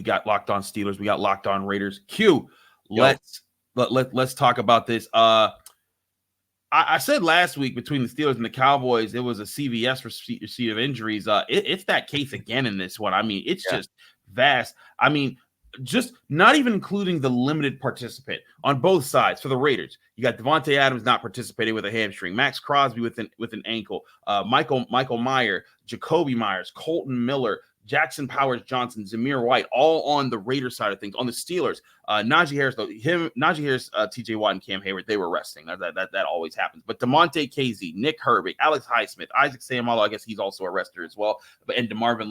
got Locked On Steelers. We got Locked On Raiders. Q, Yo. let's talk about this. I said last week between the Steelers and the Cowboys, it was a CVS receipt of injuries. It's that case again in this one. I mean, it's just vast. I mean, just not even including the limited participant on both sides for the Raiders. You got Devontae Adams not participating with a hamstring, Max Crosby with an ankle, Michael Meyer, Jacoby Myers, Colton Miller, Jackson Powers Johnson, Zamir White, all on the Raiders side of things. On the Steelers, Najee Harris, TJ Watt, and Cam Hayward, they were resting. That always happens. But DeMonte KZ, Nick Herbig, Alex Highsmith, Isaac Seumalo, I guess he's also a rester as well. And DeMarvin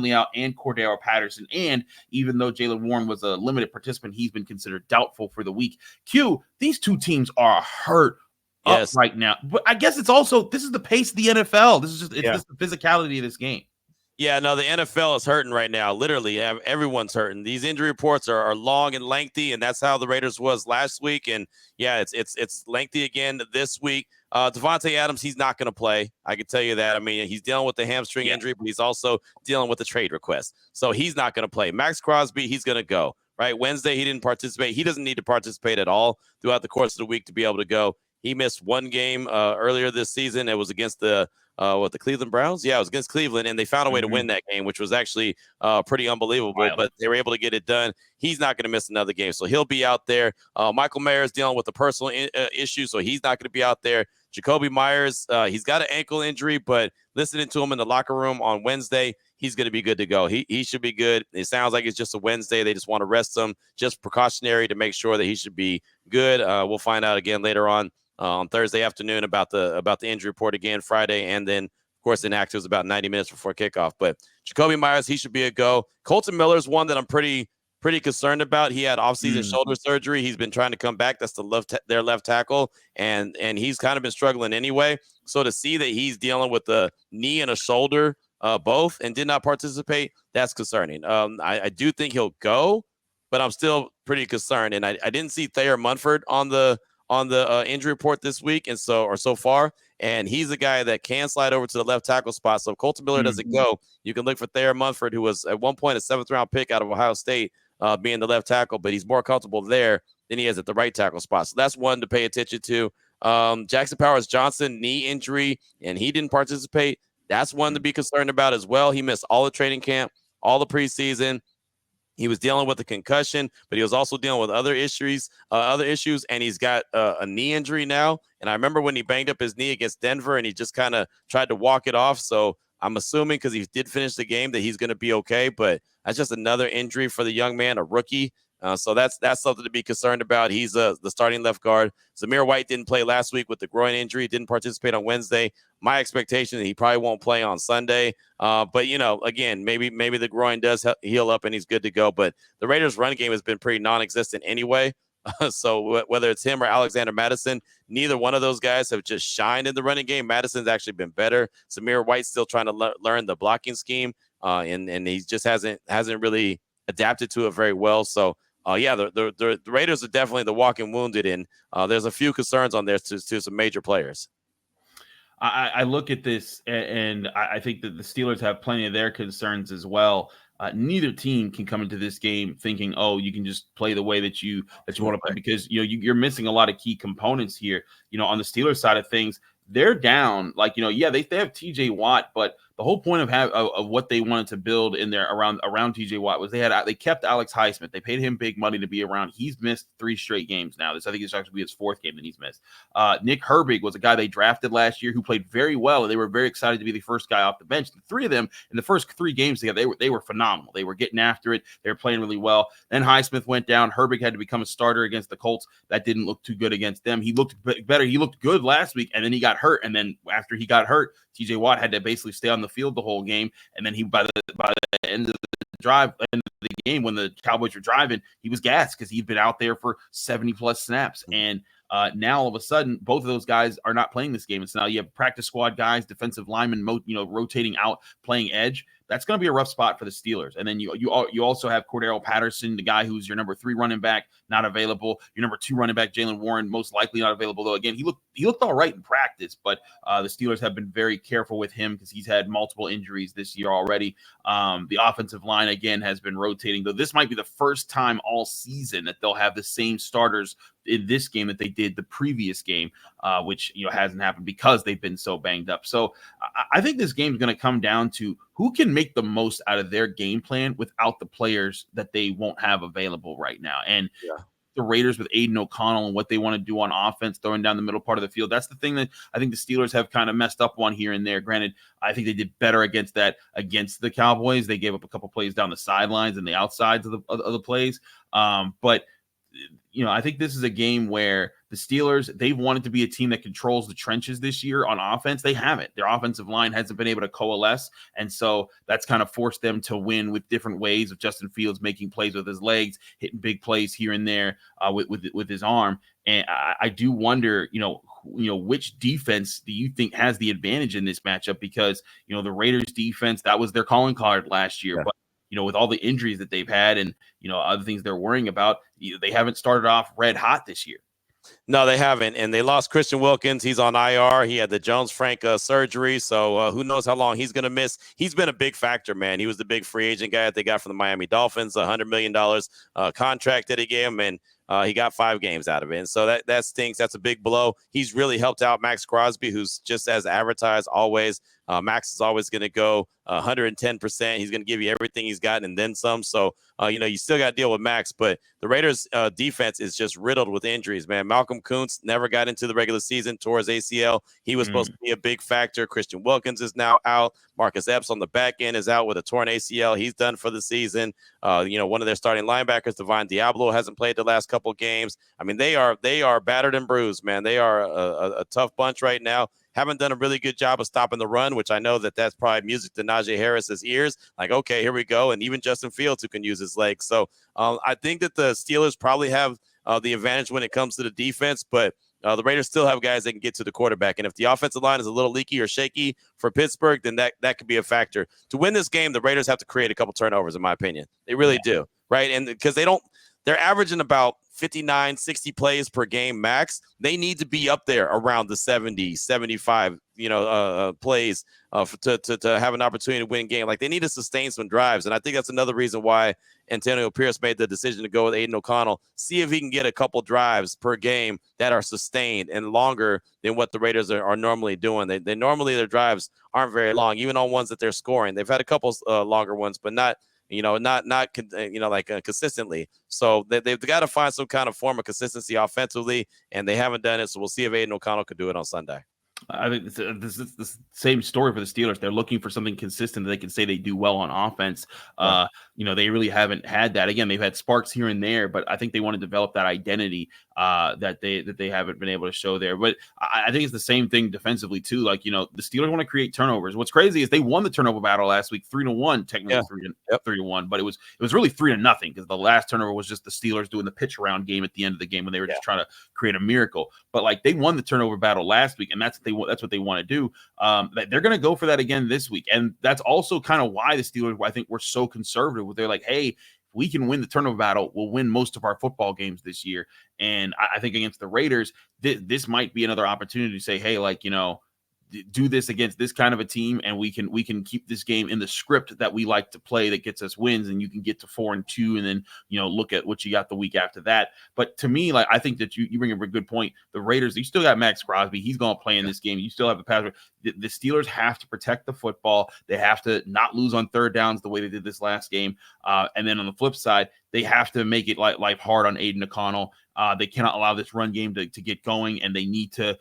Lee out, and Cordero Patterson. And even though Jaylen Warren was a limited participant, he's been considered doubtful for the week. Q, these two teams are hurt up right now. But I guess it's also, this is the pace of the NFL. This is just just the physicality of this game. Yeah, no, the NFL is hurting right now. Literally, everyone's hurting. These injury reports are long and lengthy, and that's how the Raiders was last week. And yeah, it's lengthy again this week. Devontae Adams, he's not going to play. I can tell you that. I mean, he's dealing with the hamstring injury, but he's also dealing with the trade request. So he's not going to play. Max Crosby, he's going to go. Right? Wednesday, he didn't participate. He doesn't need to participate at all throughout the course of the week to be able to go. He missed one game earlier this season. It was against the Cleveland Browns? Yeah, it was against Cleveland, and they found a way to win that game, which was actually pretty unbelievable, but they were able to get it done. He's not going to miss another game, so he'll be out there. Michael Mayer is dealing with a personal issue, so he's not going to be out there. Jacoby Myers, he's got an ankle injury, but listening to him in the locker room on Wednesday, he's going to be good to go. He should be good. It sounds like it's just a Wednesday. They just want to rest him, just precautionary to make sure that he should be good. We'll find out again later on Thursday afternoon about the injury report again Friday, and then of course inactive about 90 minutes before kickoff. But Jacoby Myers, he should be a go. Colton Miller's one that I'm pretty concerned about. He had offseason shoulder surgery. He's been trying to come back. That's their left tackle, and he's kind of been struggling anyway. So to see that he's dealing with the knee and a shoulder both and did not participate, that's concerning. I do think he'll go, but I'm still pretty concerned. And I didn't see Thayer Munford on the injury report this week, and so far, and he's a guy that can slide over to the left tackle spot. So if Colton Miller doesn't go, you can look for Thayer Munford, who was at one point a 7th round pick out of Ohio State, being the left tackle, but he's more comfortable there than he is at the right tackle spot. So that's one to pay attention to. Jackson Powers Johnson, knee injury, and he didn't participate. That's one to be concerned about as well. He missed all the training camp, all the preseason. He was dealing with a concussion, but he was also dealing with other issues, and he's got a knee injury now. And I remember when he banged up his knee against Denver, and he just kind of tried to walk it off. So I'm assuming because he did finish the game that he's going to be okay. But that's just another injury for the young man, a rookie. So that's something to be concerned about. He's the starting left guard. Zamir White didn't play last week with the groin injury, didn't participate on Wednesday. My expectation is he probably won't play on Sunday. But, again, maybe the groin does heal up and he's good to go. But the Raiders' run game has been pretty non-existent anyway. So whether it's him or Alexander Madison, neither one of those guys have just shined in the running game. Madison's actually been better. Zamir White's still trying to learn the blocking scheme, and he just hasn't really adapted to it very well. So, the Raiders are definitely the walking wounded, and there's a few concerns on there to some major players. I look at this, and I think that the Steelers have plenty of their concerns as well. Neither team can come into this game thinking, oh, you can just play the way that you want to play, because you're missing a lot of key components here. On the Steelers side of things, they're down. They have TJ Watt, but the whole point of what they wanted to build in there around TJ Watt was they kept Alex Highsmith. They paid him big money to be around. He's missed 3 straight games now. I think it's actually his 4th game that he's missed. Nick Herbig was a guy they drafted last year who played very well, and they were very excited to be the first guy off the bench. The 3 of them in the first 3 games together, they were phenomenal. They were getting after it. They were playing really well. Then Highsmith went down. Herbig had to become a starter against the Colts. That didn't look too good against them. He looked better. He looked good last week, and then he got hurt. And then after he got hurt, TJ Watt had to basically stay on the field the whole game. And then by the end of the game, when the Cowboys were driving, he was gassed because he'd been out there for 70+ snaps. And now all of a sudden, both of those guys are not playing this game. It's now you have practice squad guys, defensive linemen, rotating out, playing edge. that's going to be a rough spot for the Steelers. And then you also have Cordero Patterson, the guy who's your number 3 running back, not available. Your number 2 running back, Jalen Warren, most likely not available. Though again, he looked all right in practice, but the Steelers have been very careful with him because he's had multiple injuries this year already. The offensive line again has been rotating, though this might be the first time all season that they'll have the same starters in this game that they did the previous game, which hasn't happened because they've been so banged up. So I think this game is going to come down to who can make the most out of their game plan without the players that they won't have available right now. And the Raiders with Aiden O'Connell and what they want to do on offense, throwing down the middle part of the field. That's the thing that I think the Steelers have kind of messed up on here and there. Granted, I think they did better against the Cowboys. They gave up a couple plays down the sidelines and the outsides of the plays. But I think this is a game where the Steelers, they've wanted to be a team that controls the trenches this year on offense. They haven't. Their offensive line hasn't been able to coalesce. And so that's kind of forced them to win with different ways of Justin Fields making plays with his legs, hitting big plays here and there with his arm. And I do wonder, which defense do you think has the advantage in this matchup? Because, the Raiders defense, that was their calling card last year. Yeah. But with all the injuries that they've had and, other things they're worrying about, they haven't started off red hot this year. No, they haven't. And they lost Christian Wilkins. He's on IR. He had the Jones-Frank surgery. So who knows how long he's going to miss. He's been a big factor, man. He was the big free agent guy that they got from the Miami Dolphins, $100 million contract that he gave him. And he got 5 games out of it. And so that stinks. That's a big blow. He's really helped out Max Crosby, who's just as advertised always. Max is always going to go 110%. He's going to give you everything he's got and then some. So, you still got to deal with Max. But the Raiders defense is just riddled with injuries, man. Malcolm Kuntz never got into the regular season, tore his ACL. He was supposed to be a big factor. Christian Wilkins is now out. Marcus Epps on the back end is out with a torn ACL. He's done for the season. One of their starting linebackers, Divine Diablo, hasn't played the last couple of games. I mean, they are battered and bruised, man. They are a tough bunch right now. Haven't done a really good job of stopping the run, which I know that's probably music to Najee Harris's ears. Like, okay, here we go. And even Justin Fields, who can use his legs. So I think that the Steelers probably have the advantage when it comes to the defense, but the Raiders still have guys that can get to the quarterback. And if the offensive line is a little leaky or shaky for Pittsburgh, then that could be a factor. To win this game, the Raiders have to create a couple turnovers, in my opinion. They really do, right? And because they're averaging about 59, 60 plays per game max. They need to be up there around the 70, 75, plays to have an opportunity to win a game. Like, they need to sustain some drives. And I think that's another reason why Antonio Pierce made the decision to go with Aiden O'Connell. See if he can get a couple drives per game that are sustained and longer than what the Raiders are normally doing. They normally, their drives aren't very long, even on ones that they're scoring. They've had a couple longer ones, but not consistently. So they've got to find some kind of form of consistency offensively, and they haven't done it. So we'll see if Aiden O'Connell can do it on Sunday. I think this is the same story for the Steelers. They're looking for something consistent that they can say they do well on offense. Right. They really haven't had that. Again, they've had sparks here and there, but I think they want to develop that identity that they haven't been able to show there. But I think it's the same thing defensively too. Like, the Steelers want to create turnovers. What's crazy is they won the turnover battle last week, 3-1, technically 3-1, but it was really 3-0 because the last turnover was just the Steelers doing the pitch around game at the end of the game when they were just trying to create a miracle. But like, they won the turnover battle last week, and that's what they want to do. They're going to go for that again this week, and that's also kind of why the Steelers, I think, were so conservative. They're like, hey, if we can win the turnover battle, we'll win most of our football games this year. And I think against the Raiders, this might be another opportunity to say, hey, do this against this kind of a team, and we can keep this game in the script that we like to play that gets us wins, and you can get to 4-2 and then look at what you got the week after that. But to me, like, I think that you bring up a good point. The Raiders, you still got Max Crosby. He's going to play in this game. You still have the pass. The Steelers have to protect the football. They have to not lose on third downs the way they did this last game. And then on the flip side, they have to make it life hard on Aiden O'Connell. They cannot allow this run game to get going, and they need to,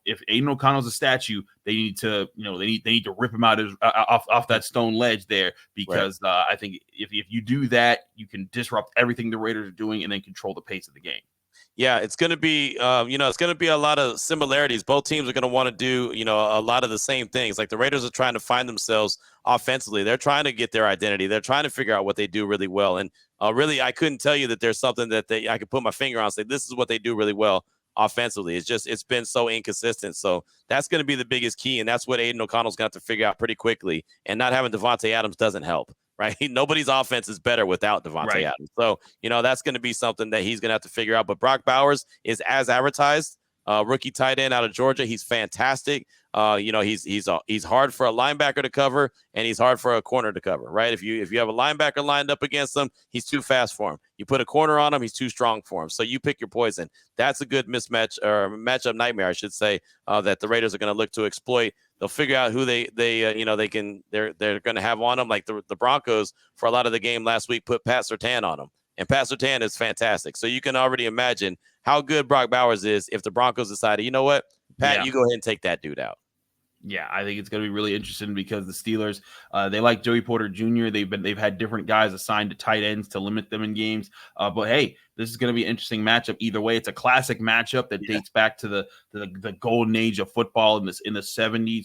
if Aiden O'Connell's a statue, they need to, they need to rip him out off that stone ledge there, because I think if you do that, you can disrupt everything the Raiders are doing and then control the pace of the game. Yeah, it's going to be, it's going to be a lot of similarities. Both teams are going to want to do, a lot of the same things. Like, the Raiders are trying to find themselves offensively. They're trying to get their identity. They're trying to figure out what they do really well. And really, I couldn't tell you that there's something that I could put my finger on and say, this is what they do really well. offensively. It's been so inconsistent. So that's going to be the biggest key, and that's what Aiden O'Connell's going to have to figure out pretty quickly. And not having Devontae Adams doesn't help, right? Nobody's offense is better without Devontae Adams. So, that's going to be something that he's going to have to figure out. But Brock Bowers is as advertised. Rookie tight end out of Georgia. He's fantastic. He's hard for a linebacker to cover, and he's hard for a corner to cover, right? If you have a linebacker lined up against him, he's too fast for him. You put a corner on him, he's too strong for him. So you pick your poison. That's a good mismatch or matchup nightmare, I should say, that the Raiders are going to look to exploit. They'll figure out who they're going to have on them. Like the Broncos for a lot of the game last week put Pat Surtain on them, and Pat Surtain is fantastic. So you can already imagine how good Brock Bowers is if the Broncos decided, you know what, Pat, you go ahead and take that dude out. Yeah, I think it's going to be really interesting because the Steelers, they like Joey Porter Jr. They've had different guys assigned to tight ends to limit them in games. But hey, this is going to be an interesting matchup either way. It's a classic matchup that dates back to the golden age of football in the 70s.